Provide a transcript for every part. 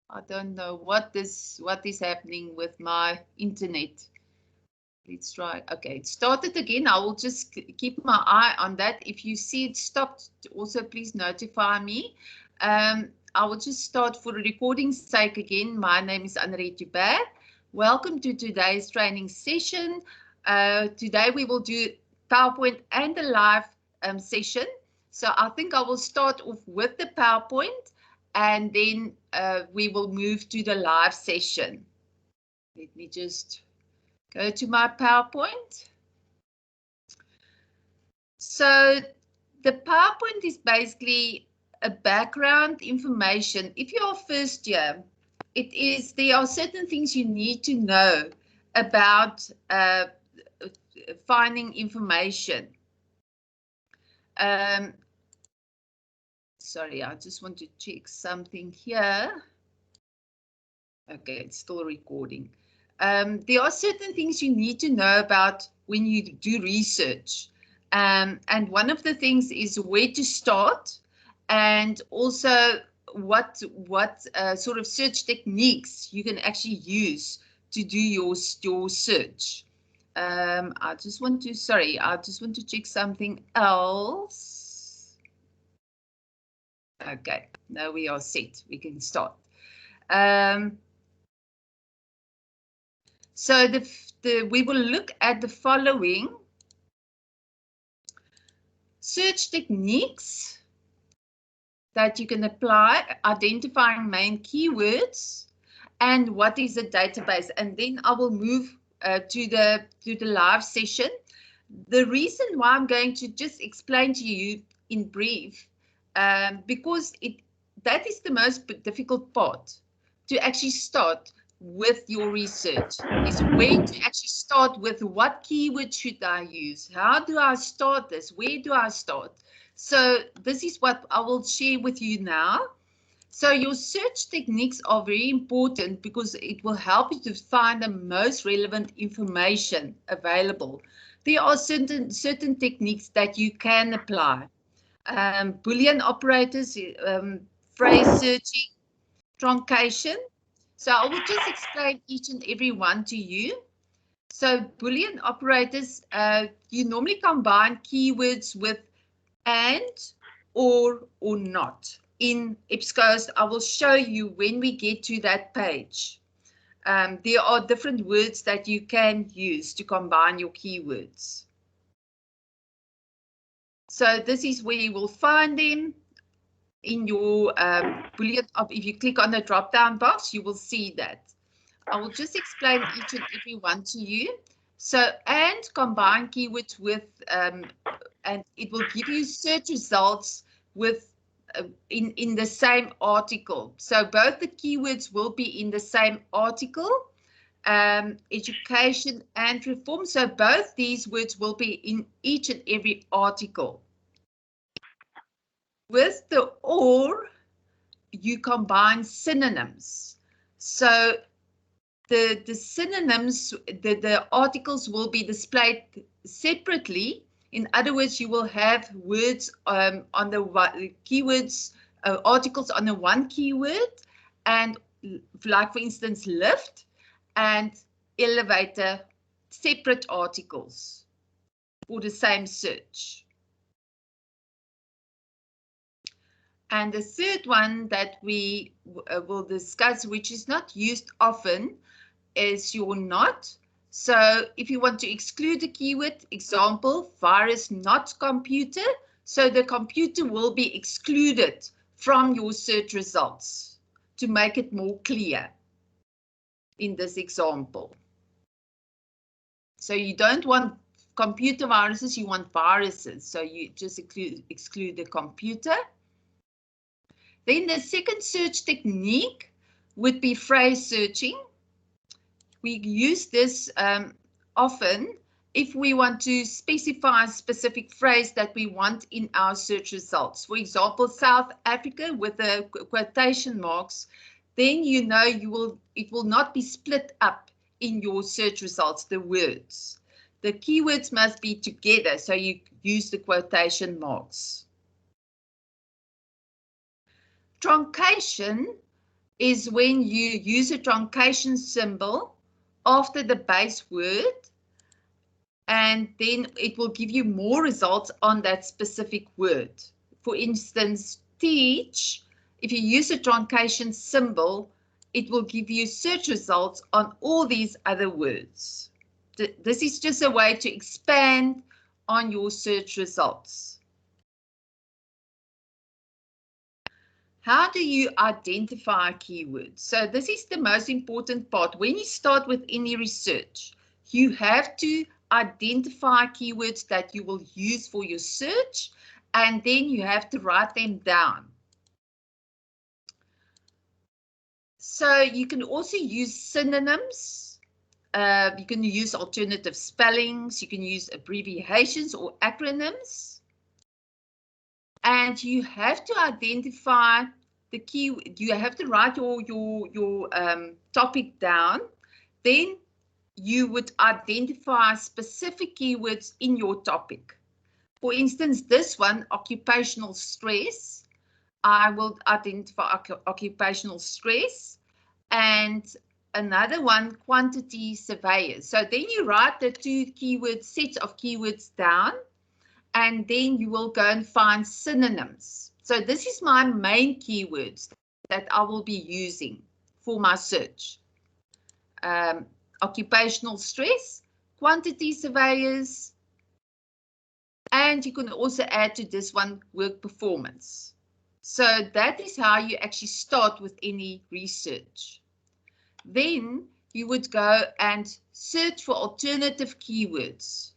I don't know what is happening with my internet. Let's try. Okay, it started again. I will just keep my eye on that. If you see it stopped, also please notify me. I will just start for the recording's sake again. My name is Annerie Joubert. Welcome to today's training session. Today we will do PowerPoint and a live session. So I think I will start off with the PowerPoint and then we will move to the live session. Let me just go to my PowerPoint. So the PowerPoint is basically a background information. If you're first year, there are certain things you need to know about finding information. Sorry, I just want to check something here. Okay, it's still recording. There are certain things you need to know about when you do research. And one of the things is where to start and also what sort of search techniques you can actually use to do your search. I just want to check something else. Okay, now we are set. We can start. So we will look at the following search techniques that you can apply, identifying main keywords, and what is a database. And then I will move to the live session. The reason why I'm going to just explain to you in brief, because that is the most difficult part, to actually start with your research, is where to actually start with. What keyword should I use? How do I start this? Where do I start? So this is what I will share with you now. So your search techniques are very important because it will help you to find the most relevant information available. There are certain techniques that you can apply. Boolean operators, phrase searching, truncation. So I will just explain each and every one to you. So Boolean operators, you normally combine keywords with and, or not. In Ebscohosts, I will show you when we get to that page. There are different words that you can use to combine your keywords. So this is where you will find them in your Boolean. If you click on the drop-down box, you will see that. I will just explain each and every one to you. So, and combine keywords with, and it will give you search results with in the same article. So both the keywords will be in the same article, education and reform. So both these words will be in each and every article. With the or, you combine synonyms. So the synonyms, the articles will be displayed separately. In other words, you will have words on the keywords, articles on the one keyword, and like for instance, lift and elevator, separate articles for the same search. And the third one that we will discuss, which is not used often, is your not. So if you want to exclude a keyword, example, virus not computer, so the computer will be excluded from your search results to make it more clear in this example. So you don't want computer viruses, you want viruses. So you just exclude the computer. Then the second search technique would be phrase searching. We use this often if we want to specify a specific phrase that we want in our search results. For example, South Africa with the quotation marks, then you know it will not be split up in your search results, the words. The keywords must be together, so you use the quotation marks. Truncation is when you use a truncation symbol after the base word, and then it will give you more results on that specific word. For instance, teach, if you use a truncation symbol, it will give you search results on all these other words. This is just a way to expand on your search results. How do you identify keywords? So this is the most important part. When you start with any research, you have to identify keywords that you will use for your search, and then you have to write them down. So you can also use synonyms. You can use alternative spellings. You can use abbreviations or acronyms. And you have to identify the key. You have to write your topic down. Then you would identify specific keywords in your topic. For instance, this one, occupational stress. I will identify occupational stress, and another one, quantity surveyors. So then you write the two keywords, sets of keywords down, and then you will go and find synonyms. So this is my main keywords that I will be using for my search. Occupational stress, quantity surveyors, and you can also add to this one work performance. So that is how you actually start with any research. Then you would go and search for alternative keywords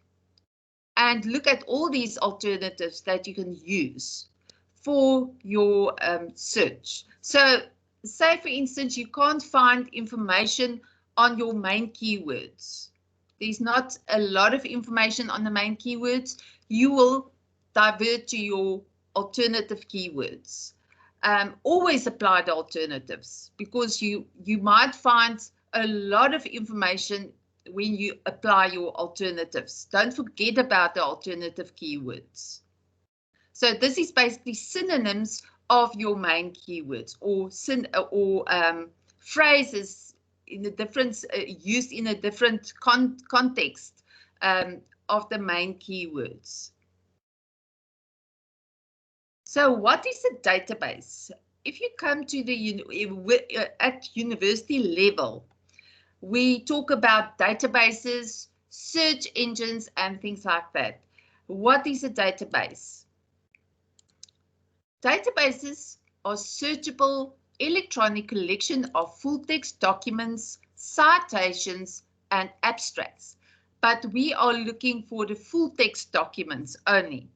and look at all these alternatives that you can use for your search. So say, for instance, you can't find information on your main keywords. There's not a lot of information on the main keywords. You will divert to your alternative keywords. Always apply the alternatives, because you might find a lot of information when you apply your alternatives. Don't forget about the alternative keywords. So this is basically synonyms of your main keywords, or phrases in a different used in a different context of the main keywords. So what is a database? If you come to the at university level, we talk about databases, search engines, and things like that. What is a database? Databases are searchable electronic collection of full-text documents, citations, and abstracts, but we are looking for the full-text documents only.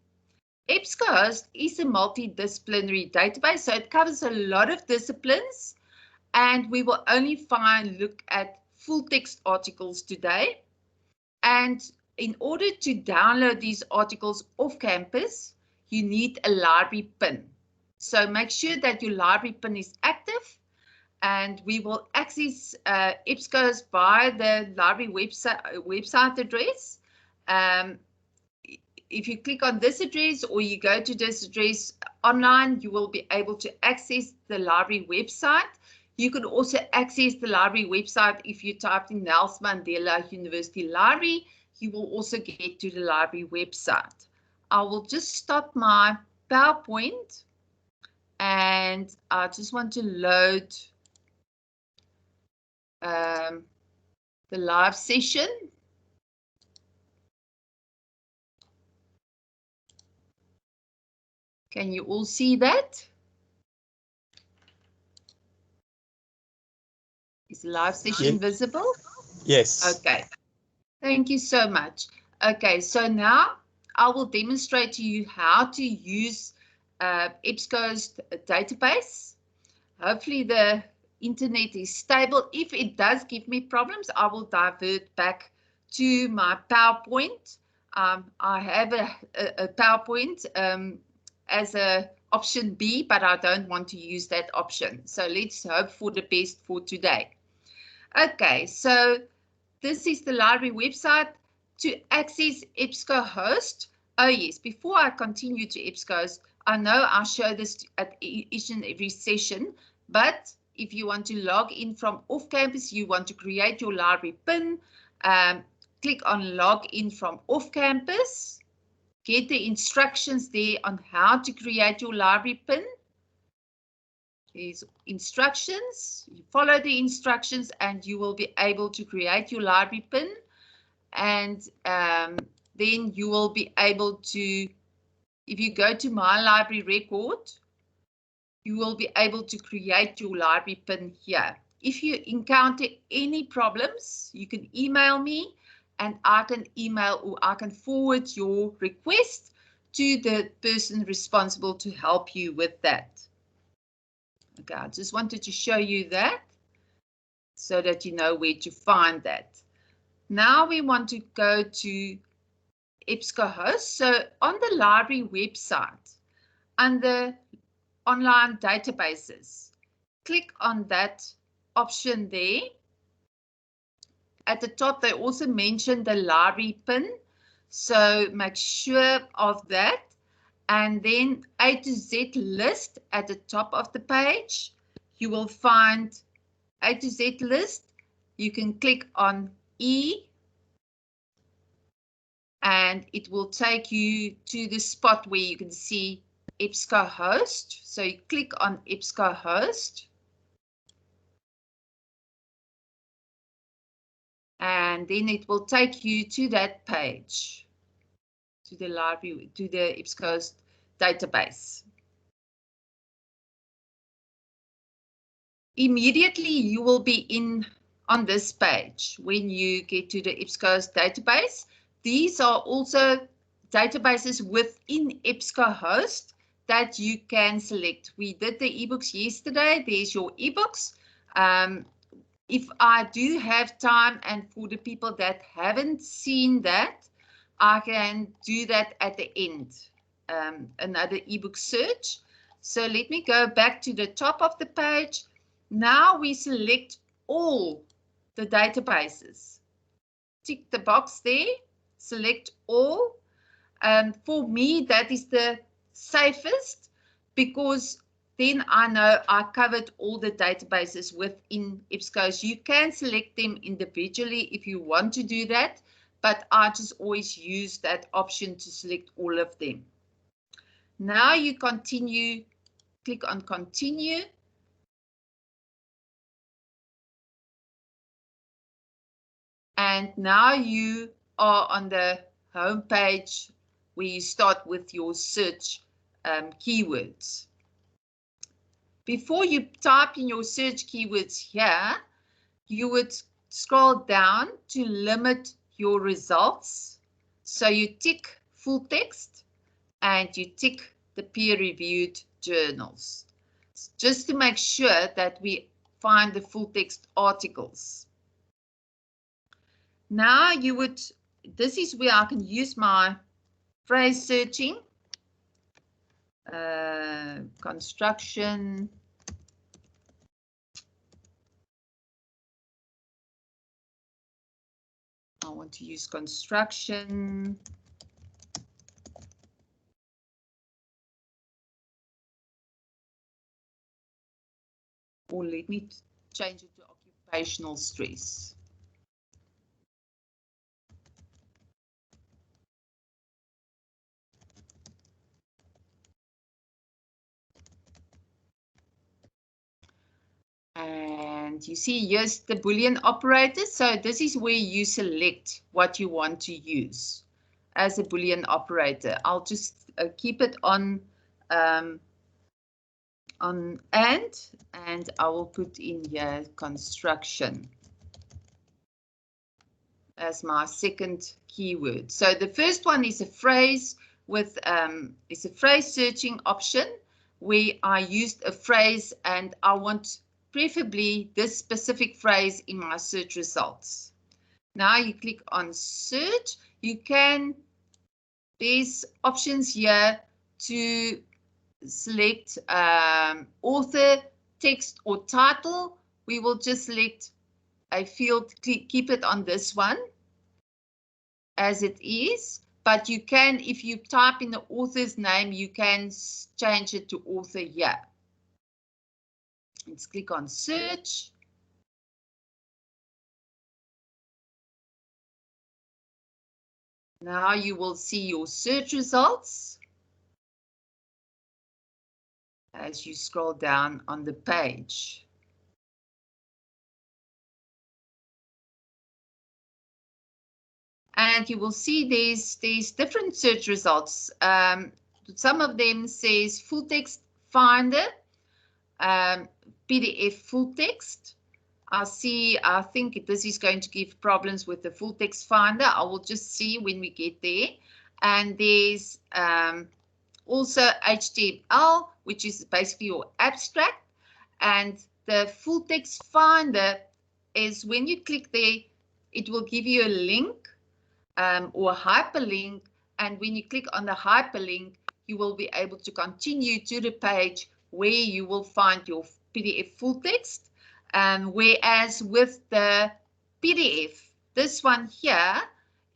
Ebscohosts is a multidisciplinary database, so it covers a lot of disciplines, and we will only look at full-text articles today. And in order to download these articles off campus, you need a library PIN. So make sure that your library PIN is active, and we will access Ebscohosts via the library website address. If you click on this address or you go to this address online, you will be able to access the library website. You can also access the library website if you type in Nelson Mandela University Library. You will also get to the library website. I will just stop my PowerPoint, and I just want to load the live session. Can you all see that? Is the live session visible? Yes. Okay. Thank you so much. Okay, so now I will demonstrate to you how to use Ebscohosts database. Hopefully the internet is stable. If it does give me problems, I will divert back to my PowerPoint. I have a PowerPoint as a option B, but I don't want to use that option. So let's hope for the best for today. Okay, so this is the library website. To access Ebscohosts, oh yes, before I continue to Ebscohosts, I know I show this at each and every session, but if you want to log in from off campus, you want to create your library PIN, click on log in from off campus. Get the instructions there on how to create your library PIN. There's instructions. You follow the instructions and you will be able to create your library PIN. And then you will be able to, if you go to My Library Record, you will be able to create your library PIN here. If you encounter any problems, you can email me and I can email or I can forward your request to the person responsible to help you with that. Okay, I just wanted to show you that so that you know where to find that. Now we want to go to Ebscohosts. So on the library website, under online databases, click on that option there. At the top, they also mentioned the library PIN, so make sure of that. And then A to Z list at the top of the page, you will find A to Z list. You can click on E and it will take you to the spot where you can see Ebscohost. So you click on Ebscohost. And then it will take you to that page, to the library, to the Ebscohost database. Immediately you will be on this page when you get to the Ebscohost database. These are also databases within Ebscohost that you can select. We did the ebooks yesterday. There's your ebooks. If I do have time, and for the people that haven't seen that, I can do that at the end, another ebook search. So let me go back to the top of the page. Now we select all the databases. Tick the box there, select all. For me, that is the safest because then I know I covered all the databases within Ebscohost. You can select them individually if you want to do that, but I just always use that option to select all of them. Now you continue, click on continue. And now you are on the home page where you start with your search keywords. Before you type in your search keywords here, you would scroll down to limit your results. So you tick full text and you tick the peer-reviewed journals, just to make sure that we find the full text articles. Now you would, this is where I can use my phrase searching. Construction. I want to use construction. Or let me change it to occupational stress. And you see, here's the Boolean operator. So this is where you select what you want to use as a Boolean operator. I'll just keep it on and I will put in here construction as my second keyword. So the first one is a phrase with is a phrase searching option where I used a phrase and I want preferably this specific phrase in my search results. Now you click on search. You can, there's options here to select author, text or title. We will just select a field, keep it on this one as it is. But you can, if you type in the author's name, you can change it to author here. Let's click on search. Now you will see your search results as you scroll down on the page. And you will see there's different search results. Some of them says full text finder, PDF full text. I think this is going to give problems with the full text finder. I will just see when we get there. And there's also HTML, which is basically your abstract. And the full text finder is when you click there, it will give you a link or a hyperlink. And when you click on the hyperlink, you will be able to continue to the page where you will find your PDF full text. Whereas with the PDF, this one here,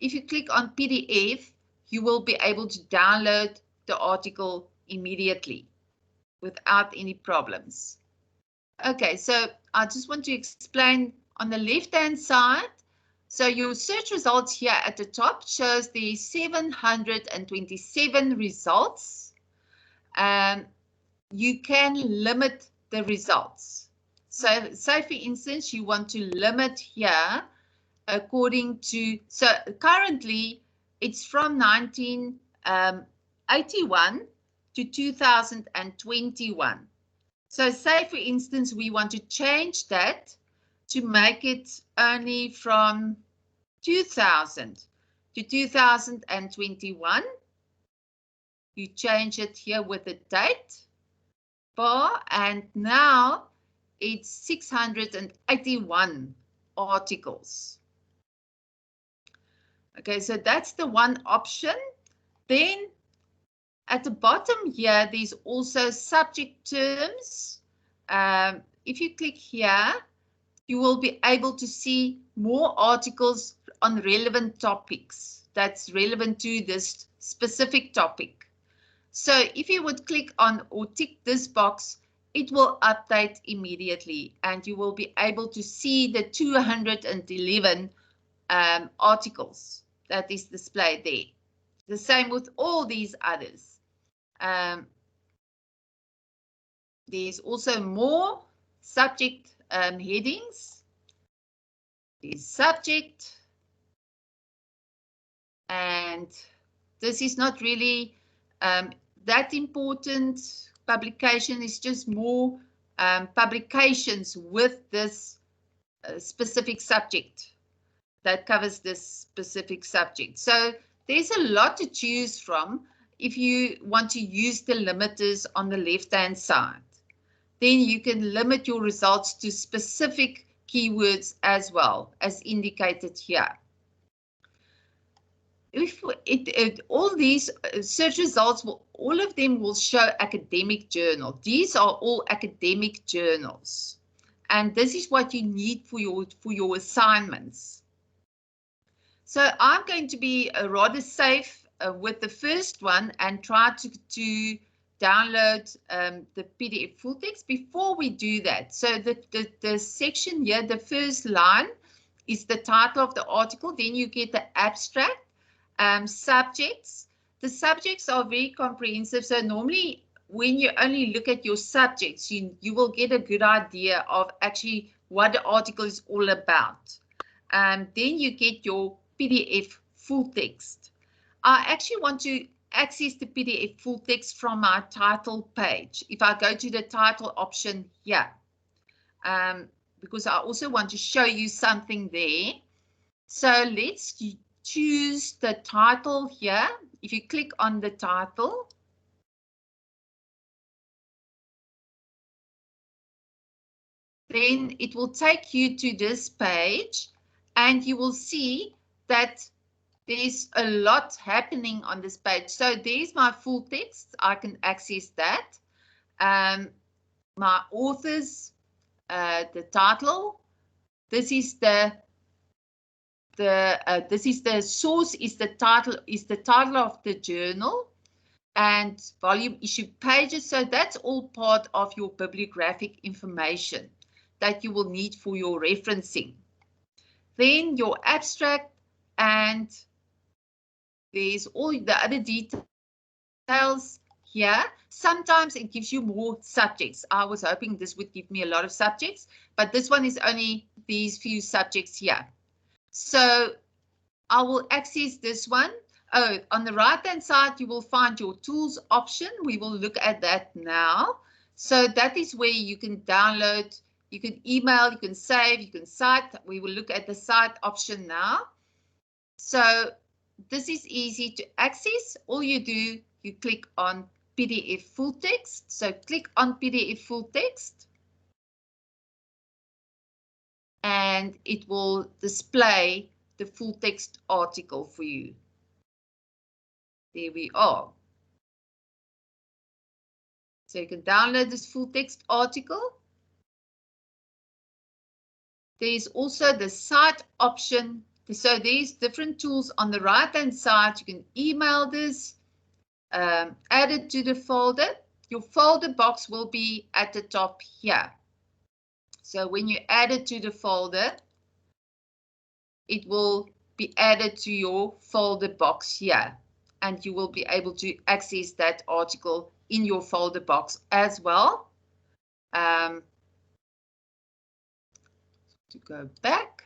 if you click on PDF, you will be able to download the article immediately without any problems. Okay, so I just want to explain on the left-hand side. So your search results here at the top shows the 727 results. You can limit the results. So say, for instance, you want to limit here according to, so currently it's from 1981 to 2021. So say, for instance, we want to change that to make it only from 2000 to 2021. You change it here with the date bar, and now it's 681 articles. Okay, so that's the one option. Then at the bottom here, there's also subject terms. If you click here, you will be able to see more articles on relevant topics that's relevant to this specific topic. So if you would click on or tick this box, it will update immediately and you will be able to see the 211 articles that is displayed there. The same with all these others. There's also more subject headings. There's subject, and this is not really that important. Publication is just more publications with this specific subject that covers this specific subject. So there's a lot to choose from if you want to use the limiters on the left-hand side. Then you can limit your results to specific keywords as well, as indicated here. If all these search results, all of them will show academic journal. These are all academic journals. And this is what you need for your assignments. So I'm going to be rather safe with the first one and try to download the PDF full text. Before we do that, so the section here, the first line is the title of the article. Then you get the abstract, subjects. The subjects are very comprehensive. So normally when you only look at your subjects, you will get a good idea of actually what the article is all about. Then you get your PDF full text. I actually want to access the PDF full text from my title page. If I go to the title option here, because I also want to show you something there. So let's choose the title here. If you click on the title, then it will take you to this page and you will see that there's a lot happening on this page. So there's my full text. I can access that. My authors, the title. This is the source. Is the title of the journal. and volume issue pages. So that's all part of your bibliographic information that you will need for your referencing. Then your abstract, and there's all the other details here. Sometimes it gives you more subjects. I was hoping this would give me a lot of subjects, but this one is only these few subjects here. So I will access this one. Oh, on the right-hand side, you will find your tools option. We will look at that now. So that is where you can download, you can email, you can save, you can cite. We will look at the cite option now. So this is easy to access. All you do, you click on PDF full text. So click on PDF full text. And it will display the full text article for you. There we are. So you can download this full text article. There's also the cite option. So there's different tools on the right-hand side. You can email this, add it to the folder. Your folder box will be at the top here. So when you add it to the folder, it will be added to your folder box here. And you will be able to access that article in your folder box as well. To go back.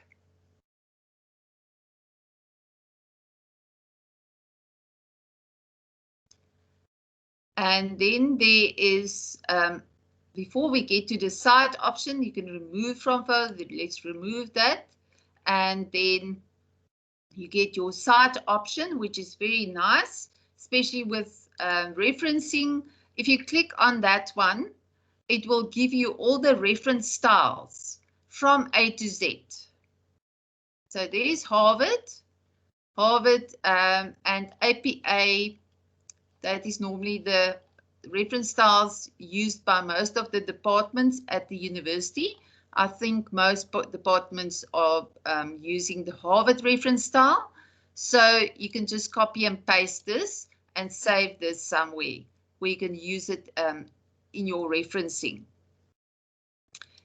And then there is, before we get to the cite option, you can remove from folder. Let's remove that. And then you get your cite option, which is very nice, especially with referencing. If you click on that one, it will give you all the reference styles from A to Z. So there's Harvard, and APA. That is normally the reference styles used by most of the departments at the university. I think most departments are using the Harvard reference style. So you can just copy and paste this and save this somewhere where you can use it in your referencing.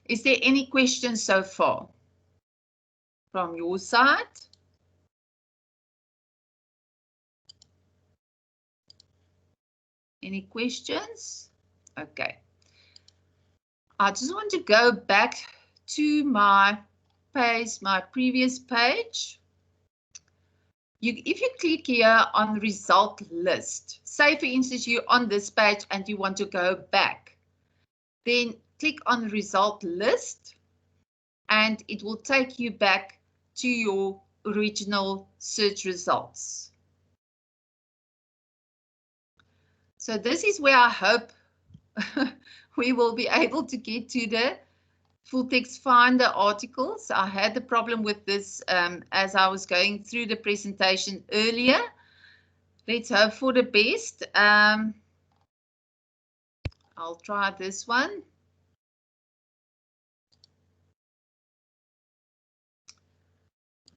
Is there any questions so far from your side? Any questions? Okay. I just want to go back to my page, my previous page. If you click here on the result list, say for instance you're on this page and you want to go back, then click on the result list and it will take you back to your original search results. So this is where I hope we will be able to get to the full text finder articles. I had the problem with this as I was going through the presentation earlier. Let's hope for the best. I'll try this one.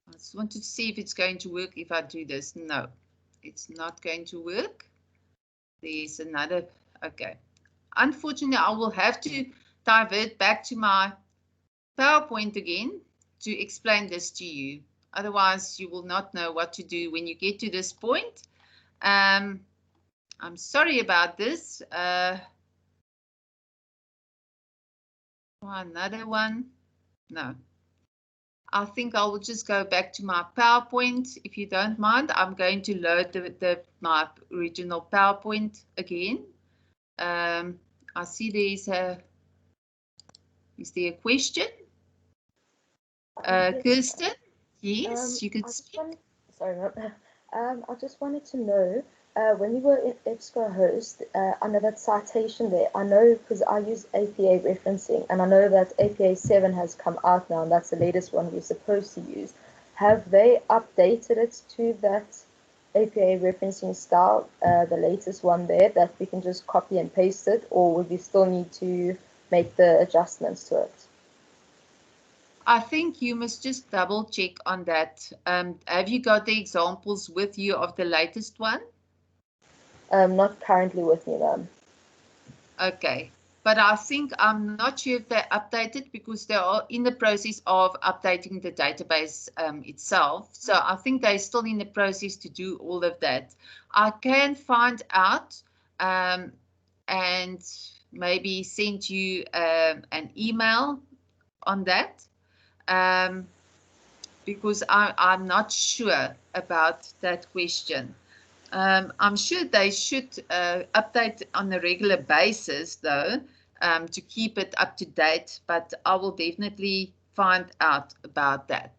I just wanted to see if it's going to work if I do this. No, it's not going to work. There's another. Okay. Unfortunately, I will have to divert back to my PowerPoint again to explain this to you. Otherwise, you will not know what to do when you get to this point. I'm sorry about this. Another one. No. I think I will just go back to my PowerPoint. If you don't mind, I'm going to load my original PowerPoint again. I see is there a question? Kirsten? Yes, you could speak. Sorry, I just wanted to know, when you were in Ebscohosts, under that citation there, I know because I use APA referencing, and I know that APA 7 has come out now, and that's the latest one we're supposed to use. Have they updated it to that APA referencing style, the latest one there, that we can just copy and paste it, or would we still need to make the adjustments to it? I think you must just double check on that. Have you got the examples with you of the latest one? Not currently with me, ma'am. Okay. But I think I'm not sure if they updated because they are in the process of updating the database itself. So I think they're still in the process to do all of that. I can find out and maybe send you an email on that because I'm not sure about that question. I'm sure they should update on a regular basis, though, to keep it up to date, but I will definitely find out about that.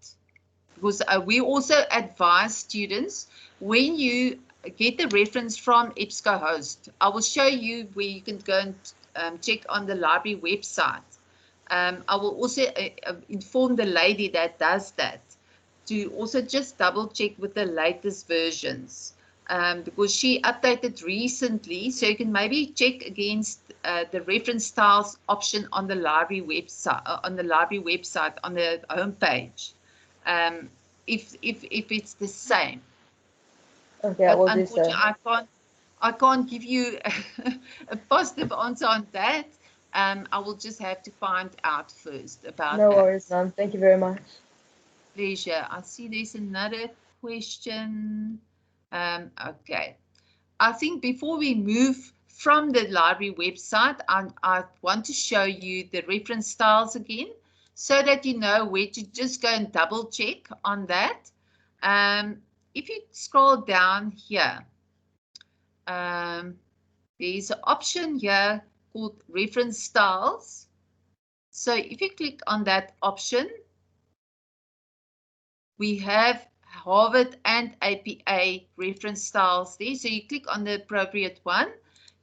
Because we also advise students, when you get the reference from Ebscohost, I will show you where you can go and check on the library website. I will also inform the lady that does that to also just double check with the latest versions. Because she updated recently, so you can maybe check against the reference styles option on the library website, on the homepage, if it's the same. Okay, I But will do so. unfortunately, I can't give you a positive answer on that. I will just have to find out first about No that. worries, ma'am. Thank you very much. Pleasure. I see there's another question. Okay. I think before we move from the library website, I want to show you the reference styles again so that you know where to just go and double check on that. If you scroll down here, there's an option here called reference styles. So if you click on that option, we have Harvard and APA reference styles there. So you click on the appropriate one,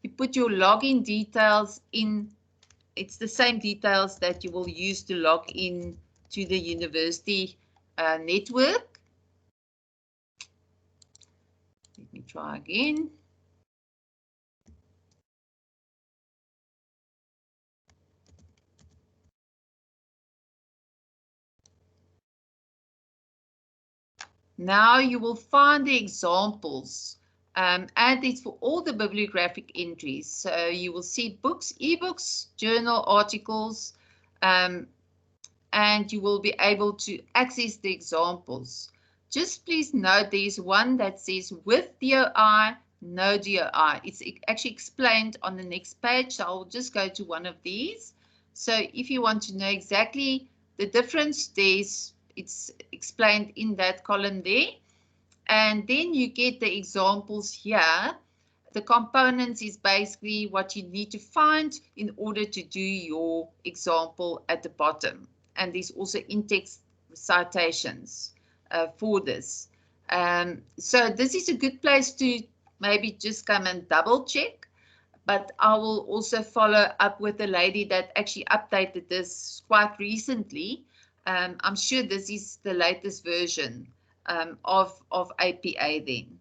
you put your login details in. It's the same details that you will use to log in to the university network. Let me try again. Now you will find the examples, and it's for all the bibliographic entries. So you will see books, ebooks, journal articles, and you will be able to access the examples. Just please note there's one that says with DOI, no DOI. It's actually explained on the next page, so I'll just go to one of these. So if you want to know exactly the difference, it's explained in that column there. And then you get the examples here. The components is basically what you need to find in order to do your example at the bottom. And there's also in-text citations for this. So this is a good place to maybe just come and double check. But I will also follow up with the lady that actually updated this quite recently. I'm sure this is the latest version of APA then.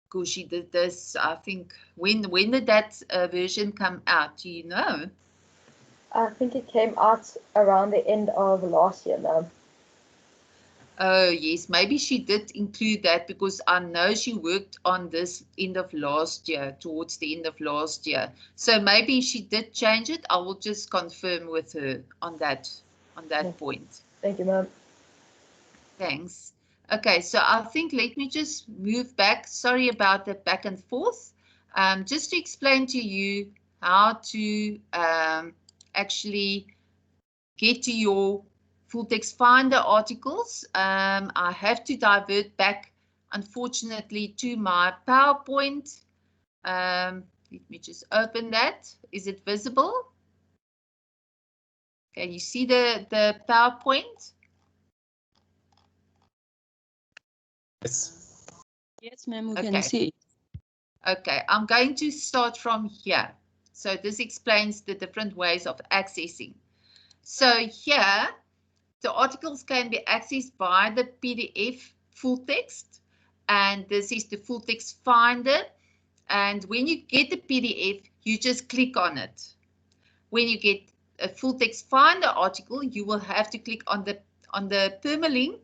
Because she did this, I think, when did that version come out? Do you know? I think it came out around the end of last year, ma'am. Oh, yes, maybe she did include that because I know she worked on this end of last year, towards the end of last year. So maybe she did change it. I will just confirm with her on that point. Thank you, ma'am. Thanks. Okay, so I think let me just move back. Sorry about the back and forth. Just to explain to you how to actually get to your full text finder articles. I have to divert back, unfortunately, to my PowerPoint. Let me just open that. Is it visible? Can you see the PowerPoint? Yes. Yes, ma'am, we can see. Okay, I'm going to start from here. So this explains the different ways of accessing. So here, the articles can be accessed by the PDF full text, and this is the full text finder. And when you get the PDF, you just click on it. When you get a full text finder article, you will have to click on the permalink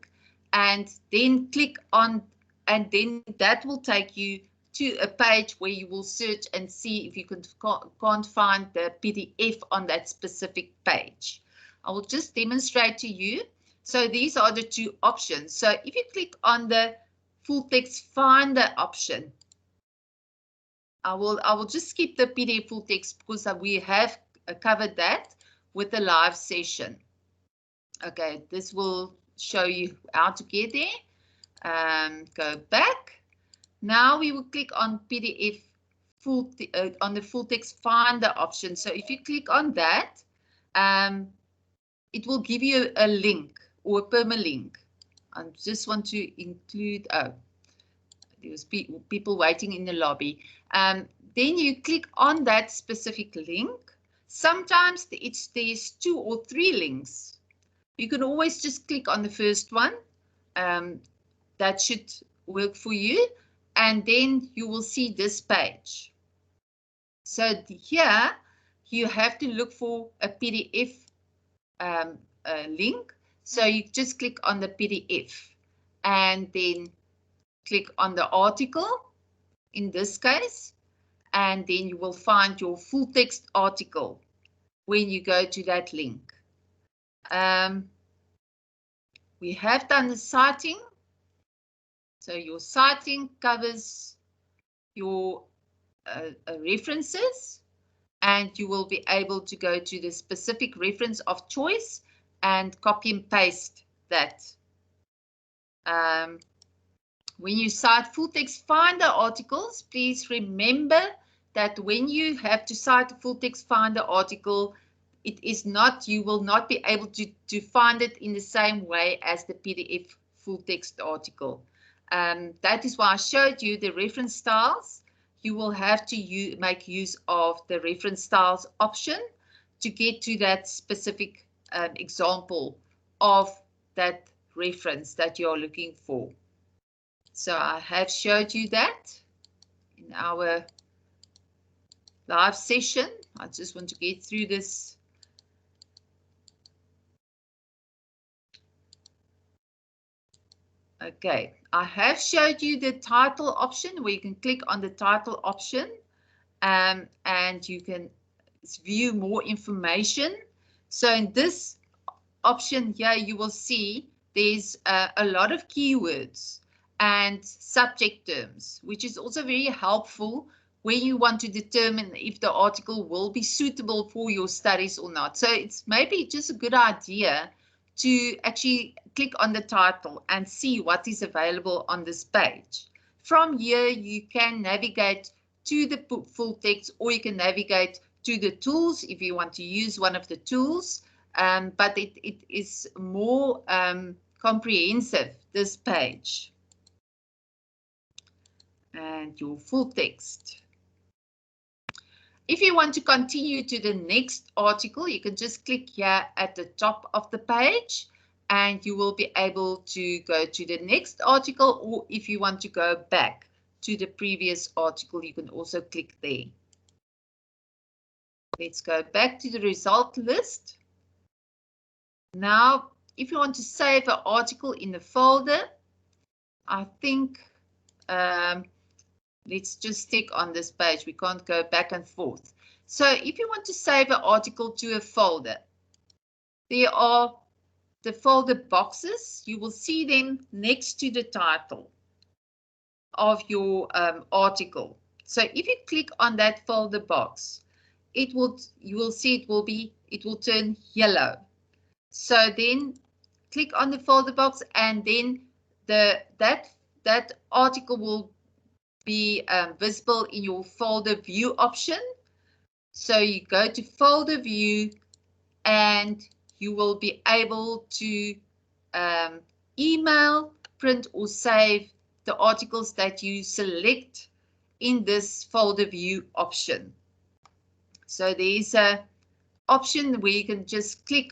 and then click on, and then that will take you to a page where you will search and see if you can't find the PDF on that specific page. I will just demonstrate to you. So these are the two options. So if you click on the full text finder option, I will just skip the PDF full text because we have covered that with the live session. Okay, this will show you how to get there. Go back. Now we will click on PDF on the full text finder option. So if you click on that, it will give you a link or a permalink. I just want to include, there was people waiting in the lobby. Then you click on that specific link. Sometimes there's 2 or 3 links. You can always just click on the first one. That should work for you. And then you will see this page. So here you have to look for a PDF link. So you just click on the PDF and then click on the article in this case, and then you will find your full text article when you go to that link. We have done the citing. So your citing covers your references, and you will be able to go to the specific reference of choice and copy and paste that. When you cite full text finder articles, please remember that when you have to cite a full text finder article, it is not, you will not be able to find it in the same way as the PDF full text article. That is why I showed you the reference styles. You will have to make use of the reference styles option to get to that specific example of that reference that you're looking for. So I have showed you that in our live session. I just want to get through this. Okay, I have showed you the title option where you can click on the title option and you can view more information. So in this option here, you will see there's a lot of keywords and subject terms, which is also very helpful when you want to determine if the article will be suitable for your studies or not. So it's maybe just a good idea to actually click on the title and see what is available on this page. From here, you can navigate to the full text, or you can navigate to the tools if you want to use one of the tools, but it is more comprehensive, this page. And your full text. If you want to continue to the next article, you can just click here at the top of the page and you will be able to go to the next article, or if you want to go back to the previous article, you can also click there. Let's go back to the result list. Now, if you want to save an article in the folder, I think let's just stick on this page. We can't go back and forth. So if you want to save an article to a folder, there are the folder boxes. You will see them next to the title of your article. So if you click on that folder box, you will see it will turn yellow. So then click on the folder box, and then that article will be visible in your folder view option. So you go to folder view and you will be able to email, print or save the articles that you select in this folder view option. So there's an option where you can just click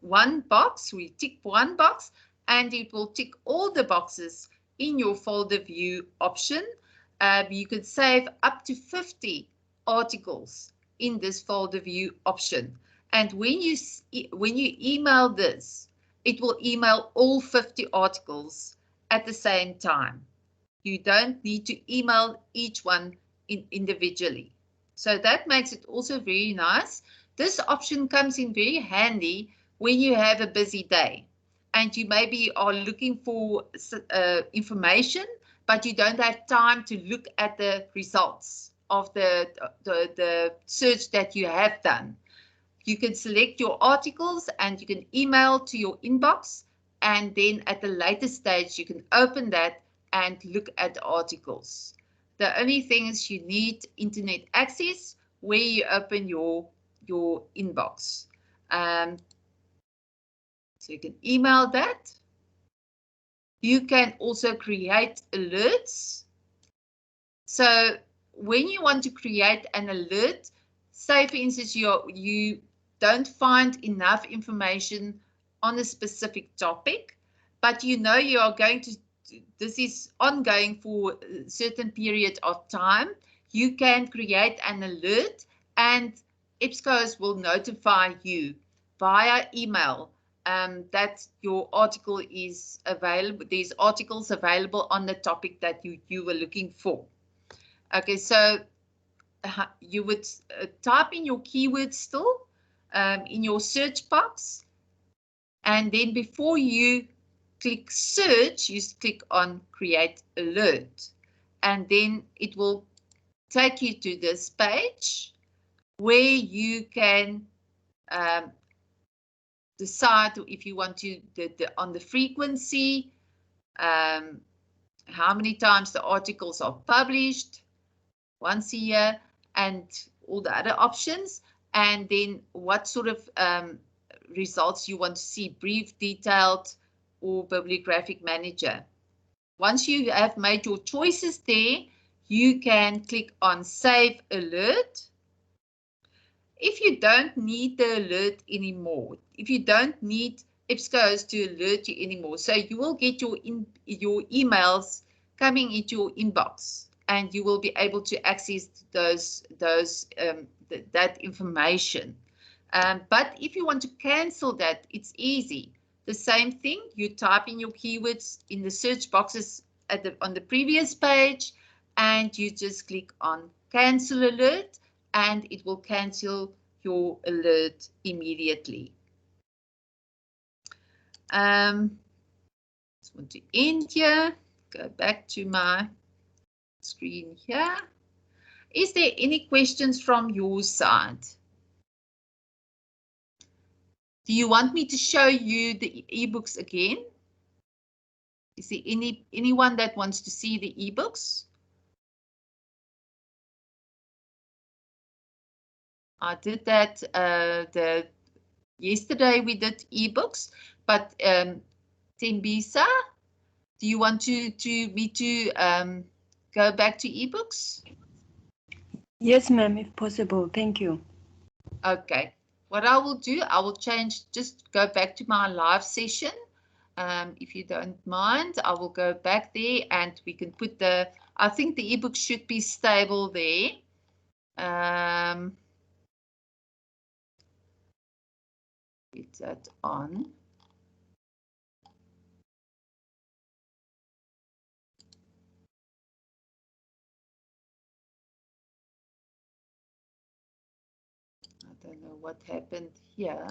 one box. We tick one box and it will tick all the boxes in your folder view option. You could save up to 50 articles in this folder view option. And when you email this, it will email all 50 articles at the same time. You don't need to email each one individually. So that makes it also very nice. This option comes in very handy when you have a busy day and you maybe are looking for information, but you don't have time to look at the results of the search that you have done. You can select your articles and you can email to your inbox, and then at the later stage you can open that and look at the articles. The only thing is you need internet access where you open your inbox. So you can email that. You can also create alerts. So when you want to create an alert, say for instance you don't find enough information on a specific topic, but you know you are going to, this is ongoing for a certain period of time, you can create an alert and Ebscohosts will notify you via email that your article is available. There's articles available on the topic that you were looking for. Okay, so you would type in your keywords still in your search box, and then before you click search, you click on create alert, and then it will take you to this page where you can decide if you want to on the frequency, how many times the articles are published, once a year, and all the other options, and then what sort of results you want to see, brief, detailed, or bibliographic manager. Once you have made your choices there, you can click on save alert. If you don't need the alert anymore, if you don't need Ebscohosts to alert you anymore, so you will get your emails coming into your inbox, and you will be able to access that information. But if you want to cancel that, it's easy. The same thing, you type in your keywords in the search boxes on the previous page, and you just click on cancel alert, and it will cancel your alert immediately. Just want to end here, go back to my screen here. Is there any questions from your side? Do you want me to show you the ebooks again? Is there anyone that wants to see the ebooks? I did that yesterday. We did ebooks, but Tembisa, do you want me to go back to ebooks? Yes, ma'am, if possible. Thank you. Okay. What I will do, I will just go back to my live session. If you don't mind, I will go back there and we can put I think the ebook should be stable there. Put that on. I don't know what happened here.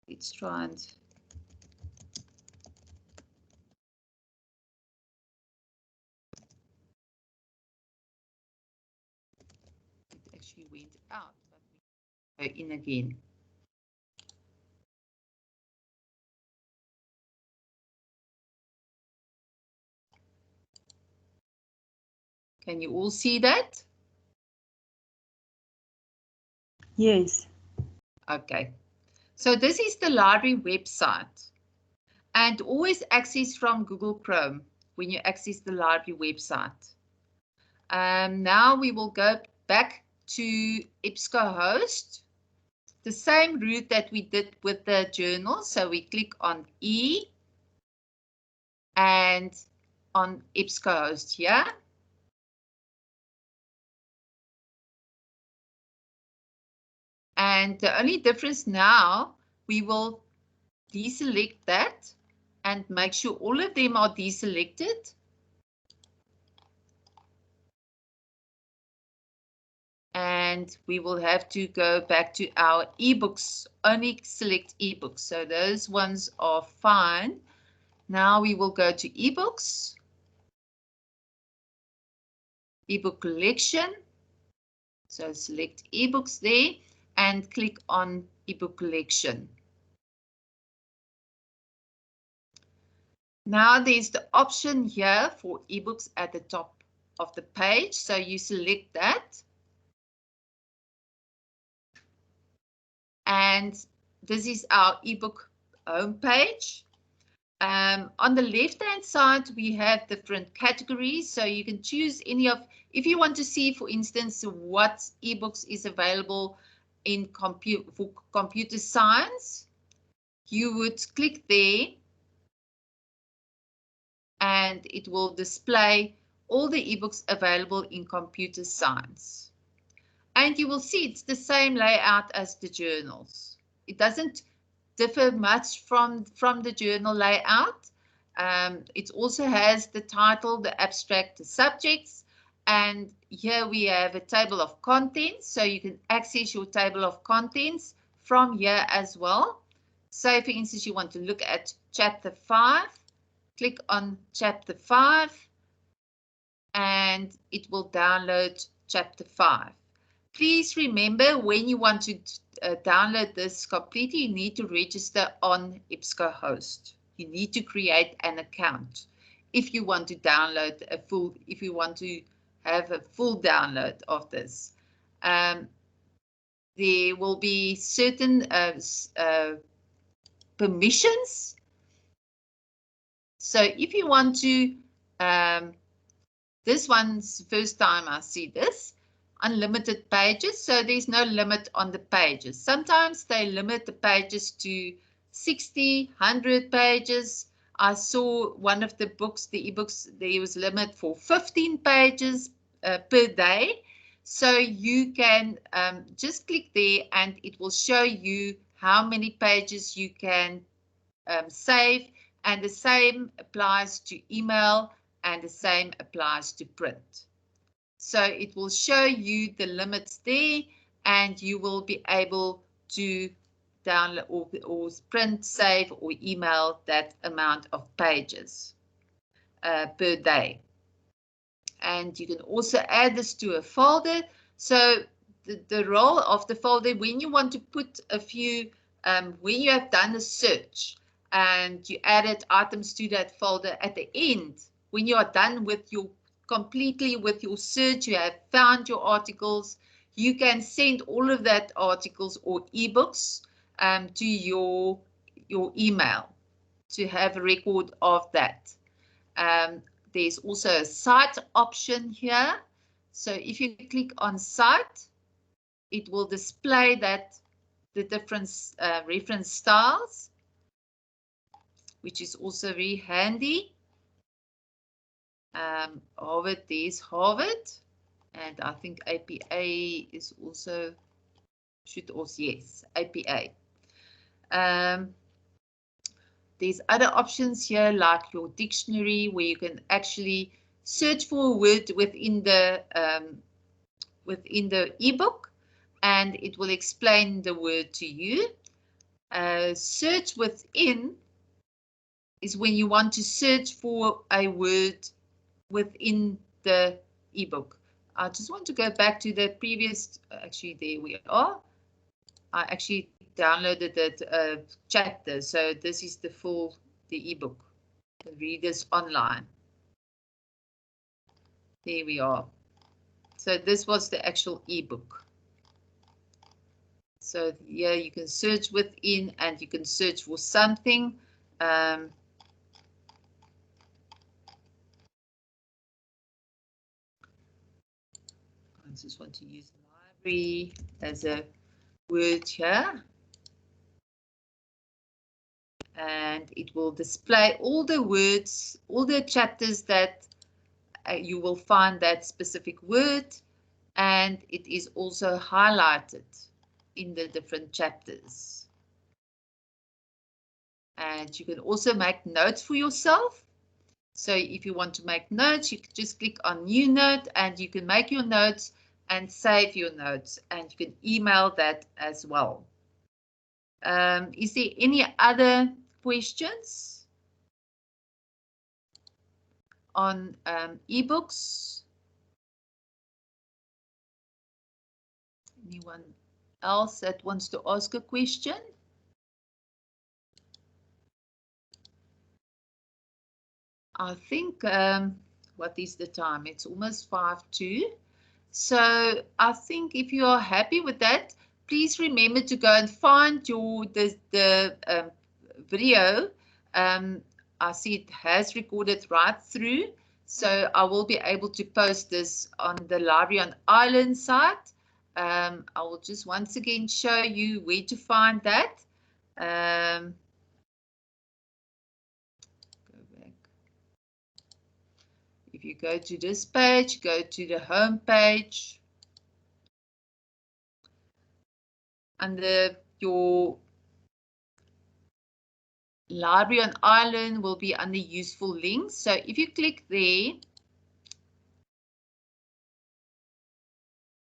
Let's try and it actually went out, but we go in again. Can you all see that? Yes. Okay. So this is the library website, and always access from Google Chrome when you access the library website. Now we will go back to Ebscohosts, the same route that we did with the journal. So we click on E and on Ebscohosts here. And the only difference now, we will deselect that and make sure all of them are deselected. And we will have to go back to our ebooks, only select ebooks. So those ones are fine. Now we will go to ebooks, ebook collection. So select ebooks there and click on ebook collection. Now there's the option here for ebooks at the top of the page. So you select that. And this is our ebook homepage. On the left-hand side, we have different categories. So you can choose any of, if you want to see, for instance, what ebooks is available in for computer science, you would click there and it will display all the ebooks available in computer science. And you will see it's the same layout as the journals. It doesn't differ much from the journal layout. It also has the title, the abstract, the subjects, and here we have a table of contents, so you can access your table of contents from here as well. Say, for instance, you want to look at chapter 5, click on chapter 5, and it will download chapter 5. Please remember, when you want to download this completely, you need to register on Ebscohost. You need to create an account if you want to download a full, if you want to have a full download of this. There will be certain permissions. So if you want to, this one's the first time I see this. Unlimited pages, so there's no limit on the pages. Sometimes they limit the pages to 60, 100 pages. I saw one of the books, the ebooks, there was a limit for 15 pages per day. So you can just click there and it will show you how many pages you can save, and the same applies to email and the same applies to print. So it will show you the limits there, and you will be able to download or print, save, or email that amount of pages per day. And you can also add this to a folder. So the role of the folder, when you want to put a few, when you have done a search and you added items to that folder, at the end, when you are done with your completely with your search, you have found your articles, you can send all of that articles or ebooks to your email to have a record of that. There's also a cite option here. So if you click on cite, it will display that the different reference styles, which is also very handy. Harvard, there's Harvard, and I think APA is also, should also, yes, APA. There's other options here like your dictionary, where you can actually search for a word within the ebook, and it will explain the word to you. Search within is when you want to search for a word within the ebook. I just want to go back to the previous, actually there we are. I actually downloaded that chapter, so this is the full, the ebook. Read this online. There we are. So this was the actual ebook. So here you can search within and you can search for something. I just want to use library as a word here. And it will display all the words, all the chapters that you will find that specific word, and it is also highlighted in the different chapters. And you can also make notes for yourself. So if you want to make notes, you can just click on new note and you can make your notes, and save your notes, and you can email that as well. Is there any other questions on ebooks? Anyone else that wants to ask a question? I think, what is the time? It's almost 5:02. So I think if you are happy with that, please remember to go and find the video. I see it has recorded right through, so I will be able to post this on the Library on Island site. I will just once again show you where to find that. Go back. If you go to this page, go to the home page. Under your Library on Island will be under useful links. So if you click there,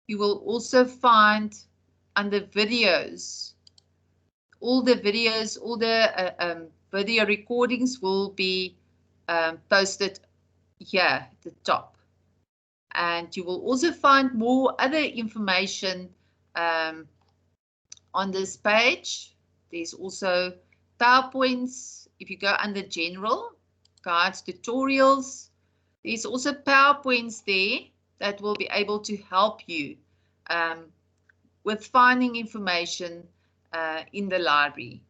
you will also find under videos, all the videos, all the video recordings will be posted here at the top. And you will also find more other information on this page. There's also PowerPoints. If you go under General, Guides, Tutorials, there's also PowerPoints there that will be able to help you with finding information in the library.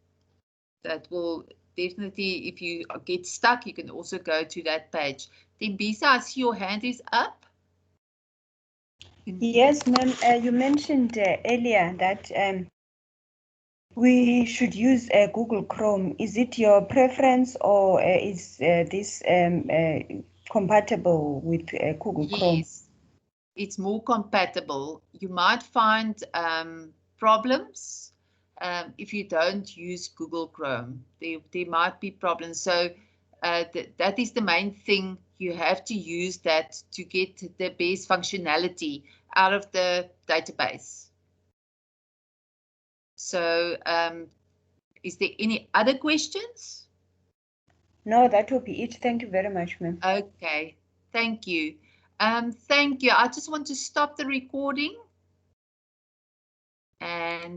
That will definitely, if you get stuck, you can also go to that page. Then Bisa, I see your hand is up. Yes, ma'am. You mentioned earlier that we should use Google Chrome. Is it your preference, or is this compatible with Google Chrome? Yes, it's more compatible. You might find problems if you don't use Google Chrome. There might be problems. So that is the main thing. You have to use that to get the best functionality out of the database. So is there any other questions? No, that will be it. Thank you very much, ma'am. Okay, thank you. Thank you. I just want to stop the recording. And